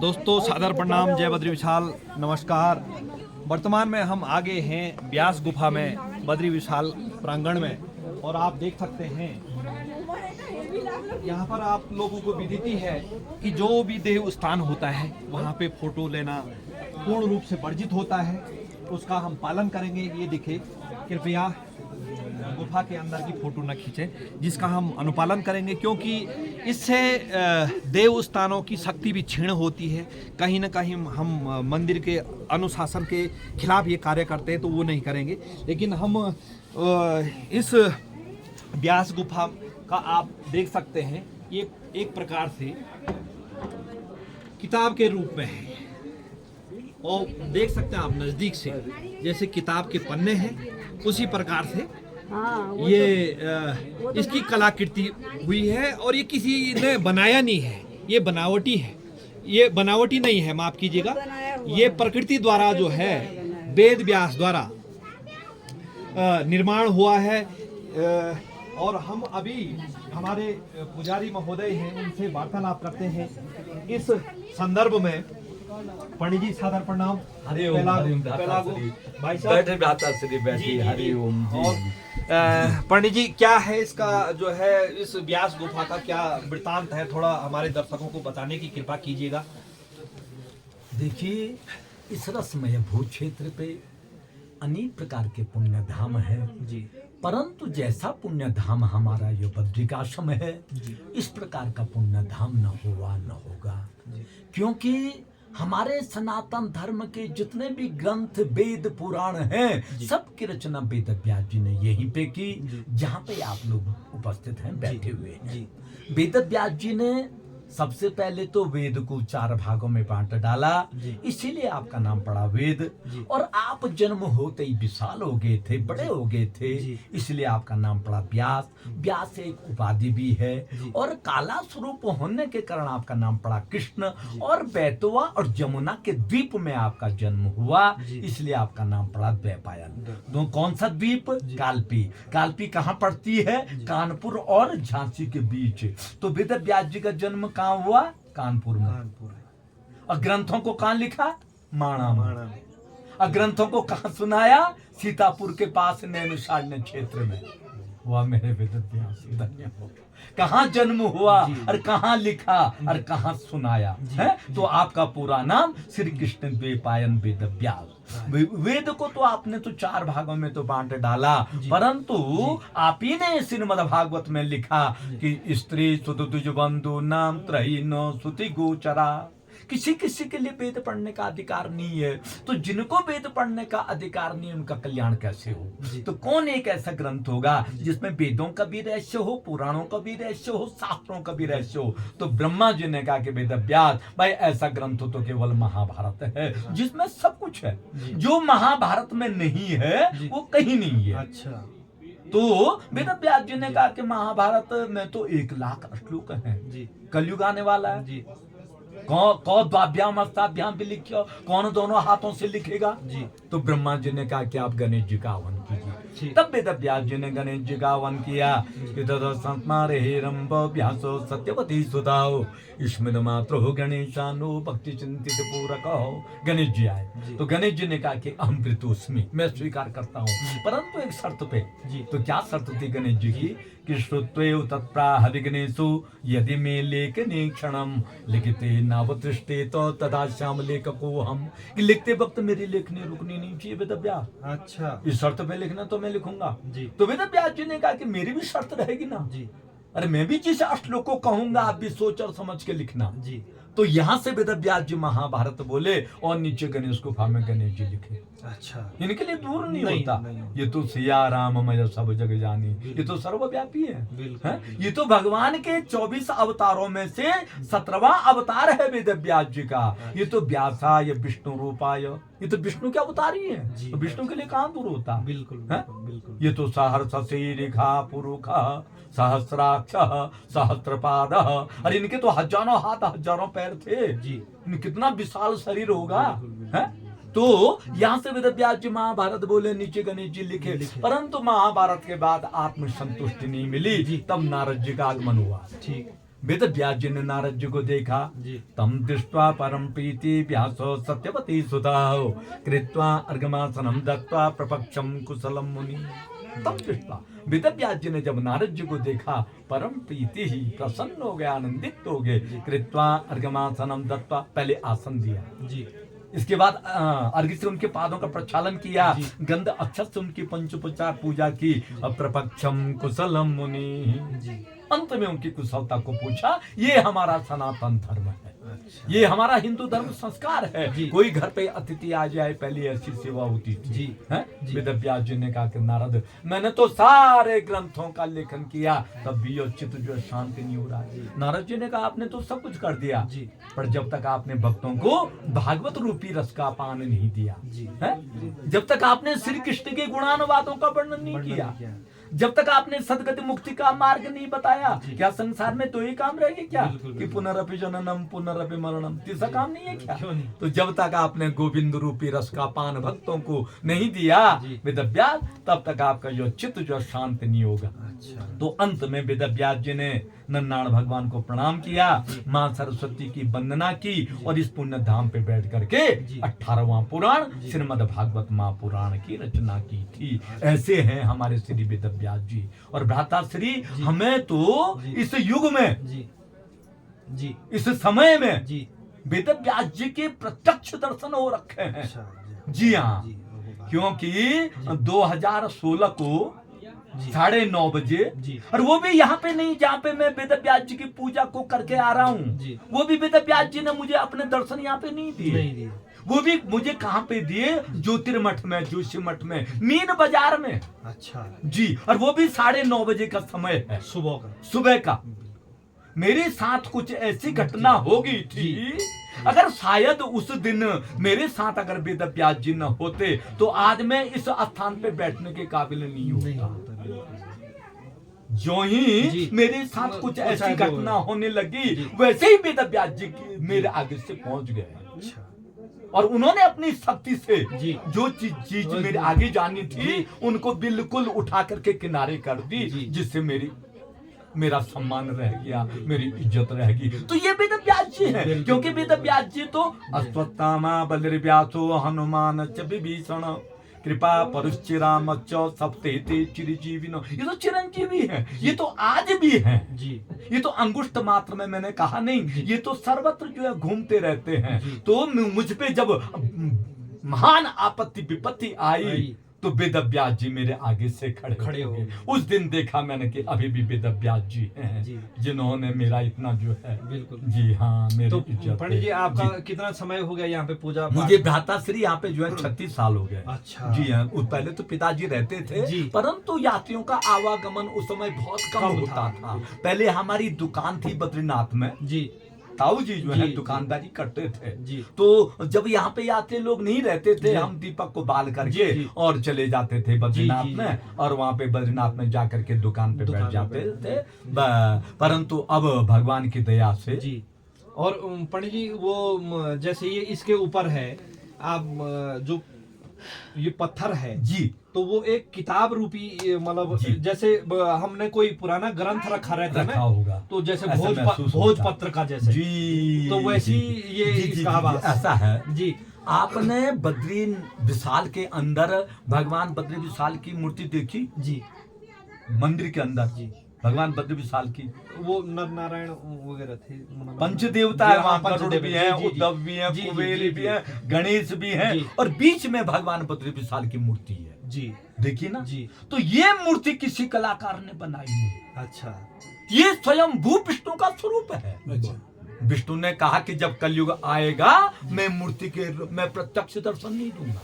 दोस्तों सादर प्रणाम, जय बद्री विशाल, नमस्कार। वर्तमान में हम आगे हैं ब्यास गुफा में, बद्री विशाल प्रांगण में, और आप देख सकते हैं यहाँ पर आप लोगों को विदित है कि जो भी देव स्थान होता है वहाँ पे फोटो लेना पूर्ण रूप से वर्जित होता है। उसका हम पालन करेंगे। ये देखिए, कृपया गुफा के अंदर की फोटो न खींचें, जिसका हम अनुपालन करेंगे, क्योंकि इससे देव स्थानों की शक्ति भी क्षीण होती है। कहीं ना कहीं हम मंदिर के अनुशासन के खिलाफ ये कार्य करते हैं, तो वो नहीं करेंगे। लेकिन हम इस ब्यास गुफा का आप देख सकते हैं, ये एक प्रकार से किताब के रूप में है, और देख सकते हैं आप नज़दीक से, जैसे किताब के पन्ने हैं उसी प्रकार से ये इसकी कलाकृति हुई है। और ये किसी ने बनाया नहीं है, ये बनावटी है, ये बनावटी नहीं है, माफ कीजिएगा, ये प्रकृति द्वारा जो है वेद व्यास द्वारा निर्माण हुआ है। और हम अभी हमारे पुजारी महोदय हैं, उनसे वार्तालाप करते हैं इस संदर्भ में। पंडित जी सादर प्रणाम। हरि ओम, भाई साहब हरि ओम। और पंडित जी, क्या है इसका जो है इस ब्यास गुफा का क्या वृतांत है, थोड़ा हमारे दर्शकों को बताने की कृपा कीजिएगा। देखिए, इस रसमय भू क्षेत्र पे अनेक प्रकार के पुण्य धाम है जी, परंतु जैसा पुण्य धाम हमारा ये बद्रिकाश्रम है, इस प्रकार का पुण्य धाम न हुआ न होगा। क्योंकि हमारे सनातन धर्म के जितने भी ग्रंथ वेद पुराण हैं, सब की रचना वेद व्यास जी ने यहीं पे की, जहाँ पे आप लोग उपस्थित हैं, बैठे हुए हैं। वेद व्यास जी ने सबसे पहले तो वेद को 4 भागों में बांट डाला, इसीलिए आपका नाम पड़ा वेद। और आप जन्म होते ही विशाल हो गए थे, बड़े हो गए थे, इसलिए आपका नाम पड़ा व्यास। व्यास एक उपाधि भी है, और काला स्वरूप होने के कारण आपका नाम पड़ा कृष्ण। और बैतवा और जमुना के द्वीप में आपका जन्म हुआ, इसलिए आपका नाम पड़ा द्वैपायन। कौन सा द्वीप? कालपी। कालपी कहाँ पड़ती है? कानपुर और झांसी के बीच। तो वेद व्यास जी का जन्म कहाँ हुआ? कानपुर में। और ग्रंथों को कहाँ लिखा? माणा में। और ग्रंथों को कहाँ सुनाया? सीतापुर के पास नैमिषारण्य क्षेत्र में। हुआ मेरे वेद व्यास, धन्य हो। कहाँ जन्म हुआ और कहाँ लिखा और कहाँ सुनाया है? तो आपका पूरा नाम श्री कृष्ण द्वैपायन वेद व्यास। वेद को तो आपने तो 4 भागों में तो बांट डाला, परंतु आप ही ने श्रीमद् भागवत में लिखा कि स्त्री सुतुज बंधु नाम त्रही न सुति गोचरा। किसी किसी के लिए वेद पढ़ने का अधिकार नहीं है, तो जिनको वेद पढ़ने का अधिकार नहीं, उनका कल्याण कैसे हो? तो कौन एक ऐसा ग्रंथ होगा जिसमें वेदों का भी रहस्य हो, पुराणों का भी रहस्य हो, शास्त्रों का भी रहस्य हो? तो ब्रह्मा जी ने कहा कि वेद व्यास भाई, ऐसा ग्रंथ तो केवल महाभारत है, जिसमें सब कुछ है। जो महाभारत में नहीं है वो कहीं नहीं है। अच्छा। तो वेद व्यास जी ने कहा कि महाभारत में तो 1 लाख श्लोक हैं, कलयुग आने वाला है। कौन द्वाभ्याम अस्ताभ्याम भी लिखियो, कौन दोनों हाथों से लिखेगा? तो ब्रह्मा जी ने कहा कि आप गणेश जी का हवन कीजिए। तब वेद व्यास जी ने गणेश जी का हवन किया। सत्यवती सुधाओ स्मित मात्र हो गणेशानो भक्ति चिंतित पूरक हो। गणेश जी आए तो गणेश जी ने कहा कि अहम प्रीतोस्मि, मैं स्वीकार करता हूँ, परंतु एक शर्त पे। तो क्या शर्त थी गणेश जी की? कि श्रुत्वेव तत्प्राह विघ्नेषु यदि मे लेखने क्षणम लिखते नावतृष्टे तो तदा श्याम लेखको हम। कि लिखते वक्त मेरी लेखनी रुकनी नहीं चाहिए वेद व्यास। अच्छा। इस शर्त पे लिखना तो मैं लिखूंगा। तो वेद व्यास जी ने कहा कि मेरी भी शर्त रहेगी ना। अरे मैं भी जिस श्लोक को कहूंगा आप भी सोच और समझ के लिखना। तो यहाँ से वेद व्यास जी महाभारत बोले, और नीचे गणेश गुफा में गणेश जी लिखे। अच्छा। इनके लिए दूर नहीं होता। ये तो सिया राम मय सब जग जानी, ये तो सर्वव्यापी है? ये तो भगवान के 24 अवतारों में से 17वां अवतार है वेद व्यास जी का। ये तो व्यासाय विष्णु रूपाय, ये तो विष्णु के अवतारी है, तो विष्णु के लिए कहाँ दूर होता? बिल्कुल। ये तो सहर्ष शीरिखा पुरुष सहस्राक्ष सहस्त्रपाद, अरे इनके तो हजारों हाथ हजारों पैर थे। कितना विशाल शरीर होगा, है? तो यहाँ से वेद व्यास जी महाभारत बोले, नीचे गणेश जी लिखे, परंतु महाभारत के बाद आत्मसंतुष्टि नहीं मिली, तब नारद जी का आगमन हुआ। ठीक। वेद व्यास जी ने नारद जी को देखा, तम दृष्ट्वा परम प्रीति व्यासो सत्यवती सुताओ कृत्वा अर्घमासनम दत्वा प्रपक्षम कुशलम मुनि। तम दृष्ट्वा, वेद व्यास जी ने जब नारद जी को देखा, परम प्रीति ही, प्रसन्न हो गए, आनंदित हो गए। कृत्वा अर्घमासनम दत्वा, पहले आसन दिया जी, इसके बाद अर्घ्य से उनके पादों का प्रक्षालन किया, गंध अक्षत से उनकी पंचोपचार पूजा की। प्रपक्षम कुशलम मुनि, अंत में उनकी कुशलता को पूछा। ये हमारा सनातन धर्म है, ये हमारा हिंदू धर्म संस्कार है। कोई घर पे अतिथि आ जाए, पहले ऐसी सेवा होती थी जी, है? वेद व्यास जी ने कहा कि नारद, मैंने तो सारे ग्रंथों का लेखन किया, तब भी चित्त जो शांति नहीं हो रहा है। नारद जी ने कहा, आपने तो सब कुछ कर दिया जी, पर जब तक आपने भक्तों को भागवत रूपी रस का पान नहीं दिया है, जब तक आपने श्री कृष्ण के गुणानुवादों का वर्णन नहीं किया, जब तक आपने सदगति मुक्ति का मार्ग नहीं बताया, क्या संसार में तो ही काम रहेगी क्या कि पुनरपि जननम पुनरपि मरणम, तीसरा काम नहीं है क्या? तो जब तक आपने गोविंद रूपी रस का पान भक्तों को नहीं दिया वेद व्यास, तब तक आपका जो चित्त जो शांत नहीं होगा। तो अंत में वेद व्यास जी ने नन्नारायण भगवान को प्रणाम किया, माँ सरस्वती की वंदना की, और इस पुण्य धाम पे बैठ करके 18वां पुराण श्रीमद् भागवत महापुराण की रचना की थी। ऐसे हैं हमारे श्री वेद व्यास जी। और भ्राता श्री, हमें तो इस युग में जी, इस समय में जी, वेद व्यास जी के प्रत्यक्ष दर्शन हो रखे हैं। जी हाँ, क्योंकि 2016 को 9:30 बजे, और वो भी यहाँ पे नहीं जहाँ पे मैं वेद व्यास जी की पूजा को करके आ रहा हूँ, वो भी वेद व्यास जी ने मुझे अपने दर्शन यहाँ पे नहीं दिए। वो भी मुझे कहाँ पे दिए? ज्योतिर्मठ में, जोशी मठ में, मीन बाजार में। अच्छा जी, और वो भी 9:30 बजे का समय है, सुबह का। मेरे साथ कुछ ऐसी घटना हो गई थी, अगर शायद उस दिन मेरे साथ अगर वेद व्यास जी न होते, तो आज मैं इस स्थान पे बैठने के काबिल नहीं होता। जो ही मेरे साथ कुछ ऐसी घटना होने लगी, वैसे ही वेद व्यास जी मेरे आगे से पहुंच गए, और उन्होंने अपनी शक्ति से जो चीज मेरे आगे जानी थी, उनको बिल्कुल उठा करके किनारे कर दी, जिससे मेरा सम्मान रह गया, मेरी इज्जत रहेगी। तो ये वेद व्यास जी हैं, क्योंकि वेद व्यास जी तो अश्वत्थामा बलिर्व्यासो हनुमान च विभीषण कृपा परुश्चिराम च सप्तेते चिरजीविनो, ये तो चिरंजीवी हैं, ये तो आज भी हैं जी। ये तो अंगुष्ठ मात्र में मैंने कहा नहीं, ये तो सर्वत्र जो है घूमते रहते हैं। तो मुझ पे जब महान आपत्ति विपत्ति आई, तो वेद व्यास जी मेरे आगे से खड़े हो गए। उस दिन देखा मैंने कि अभी भी वेद व्यास जी हैं जिन्होंने मेरा इतना जो है, बिल्कुल जी हाँ, मेरी तो पंडित जी, आपका कितना समय हो गया यहाँ पे पूजा? मुझे भ्राता श्री यहाँ पे जो है 36 साल हो गए। अच्छा जी हाँ, पहले तो पिताजी रहते थे, परंतु यात्रियों का आवागमन उस समय बहुत कम होता था। पहले हमारी दुकान थी बद्रीनाथ में जी, ताऊ जी जो है दुकानदारी करते थे जी। तो जब यहाँ पे यात्री लोग नहीं रहते थे, हम दीपक को बाल करके और चले जाते थे बद्रीनाथ में, और वहाँ पे बद्रीनाथ में जाकर के दुकान पे बैठ जाते थे। परंतु अब भगवान की दया से जी। और पंडित जी, वो जैसे ये इसके ऊपर है, आप जो ये पत्थर है जी, तो वो एक किताब रूपी, मतलब जैसे हमने कोई पुराना ग्रंथ रखा रहता है होगा, तो जैसे भोजपत्र का जैसे जी, तो वैसी ये इसका आवाज ऐसा है जी। आपने बद्री विशाल के अंदर भगवान बद्री विशाल की मूर्ति देखी जी? मंदिर के अंदर जी भगवान बद्री विशाल की, वो नर नारायण वगैरह थे, पंच देवता है वहाँ, गरुड़ भी है, उद्धव भी है, कुबेर भी है, गणेश भी है, और बीच में भगवान बद्री विशाल की मूर्ति है जी। देखिए ना जी, तो ये मूर्ति किसी कलाकार ने बनाई है। अच्छा, ये स्वयं भू विष्णु का स्वरूप है। अच्छा, विष्णु ने कहा कि जब कलयुग आएगा, मैं मूर्ति के रूप में प्रत्यक्ष दर्शन नहीं दूंगा,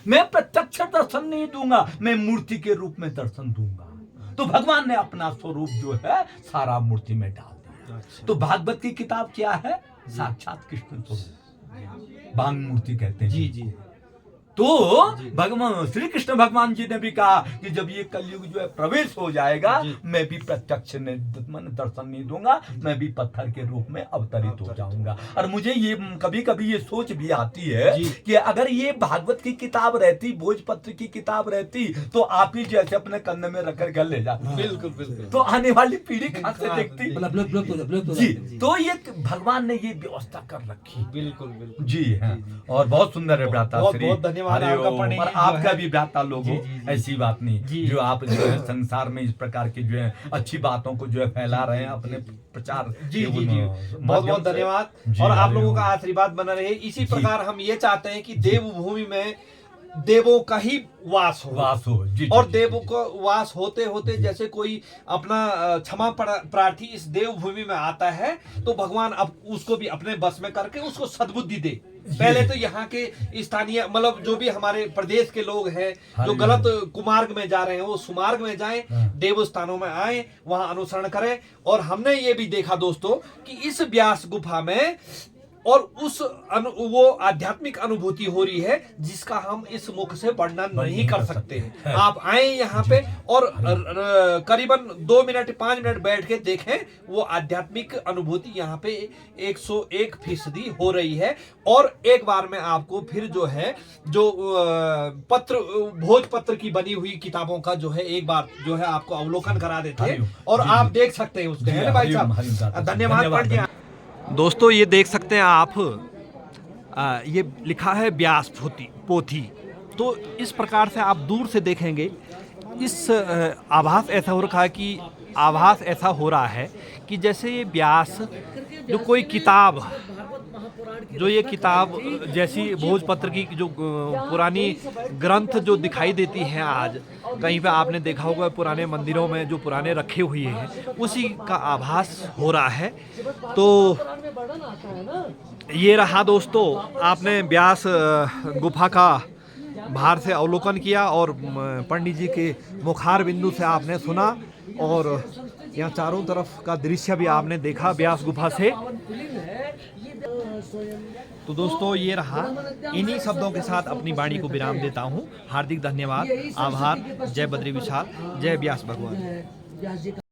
मैं प्रत्यक्ष दर्शन नहीं दूंगा, मैं मूर्ति के रूप में दर्शन दूंगा। तो भगवान ने अपना स्वरूप जो है सारा मूर्ति में डाल दिया। अच्छा। तो भागवत की किताब क्या है? साक्षात कृष्ण स्वरूप, बांग मूर्ति कहते हैं जी जी। तो भगवान श्री कृष्ण भगवान जी ने भी कहा कि जब ये कलयुग जो है प्रवेश हो जाएगा, मैं भी प्रत्यक्ष दर्शन नहीं दूंगा, मैं भी पत्थर के रूप में अवतरित हो जाऊंगा। और मुझे ये कभी कभी ये सोच भी आती है कि अगर ये भागवत की किताब रहती, भोजपत्र की किताब रहती, तो आप ही जैसे अपने कंधे में रखकर घर ले जाते। बिल्कुल बिल्कुल। तो आने वाली पीढ़ी कहां से देखती जी। तो ये भगवान ने ये व्यवस्था कर रखी। बिल्कुल बिल्कुल जी हाँ। और बहुत सुंदर है भ्राता बहुत श्री। बहुत धन्यवाद आपका पंडित और जी जो आपका है। भी भ्राता लोगों, ऐसी बात नहीं, जो आप जो है संसार में इस प्रकार की जो है अच्छी बातों को जो है फैला रहे हैं अपने प्रचार। जी जी जी, बहुत बहुत धन्यवाद। और आप लोगों का आशीर्वाद बना रहे। इसी प्रकार हम ये चाहते हैं कि देवभूमि में देवों का ही वास हो जी, और जी, देवों जी, को वास होते होते जैसे कोई अपना क्षमा प्रार्थी इस देवभूमि में आता है, तो भगवान अब उसको भी अपने बस में करके उसको सद्बुद्धि दे। पहले तो यहाँ के स्थानीय मतलब जो भी हमारे प्रदेश के लोग हैं जो गलत कुमार्ग में जा रहे हैं, वो सुमार्ग में जाएं, देव स्थानों में आए, वहां अनुसरण करें। और हमने ये भी देखा दोस्तों कि इस व्यास गुफा में और वो आध्यात्मिक अनुभूति हो रही है जिसका हम इस मुख से वर्णन नहीं कर सकते। आप आए यहाँ पे और करीबन 2 मिनट 5 मिनट बैठ के देखें, वो आध्यात्मिक अनुभूति यहाँ पे 101% हो रही है। और एक बार मैं आपको फिर जो है जो पत्र भोजपत्र की बनी हुई किताबों का जो है एक बार जो है आपको अवलोकन करा देते हैं और आप देख सकते हैं उसको, है ना भाई साहब? धन्यवाद पंडित जी। दोस्तों ये देख सकते हैं आप, ये लिखा है व्यास पोथी। तो इस प्रकार से आप दूर से देखेंगे, इस आभास ऐसा हो रखा है कि आभास ऐसा हो रहा है कि जैसे ये व्यास जो कोई किताब, जो ये किताब जैसी भोजपत्र की जो पुरानी ग्रंथ जो दिखाई देती हैं आज कहीं पे आपने देखा होगा पुराने मंदिरों में जो पुराने रखे हुए हैं, उसी का आभास हो रहा है। तो ये रहा दोस्तों, आपने व्यास गुफा का बाहर से अवलोकन किया और पंडित जी के मुखार बिंदु से आपने सुना और यहाँ चारों तरफ का दृश्य भी आपने देखा व्यास गुफा से। तो दोस्तों ये रहा, इन्हीं शब्दों के साथ अपनी वाणी को विराम देता हूँ। हार्दिक धन्यवाद, आभार। जय बद्री विशाल, जय व्यास भगवान।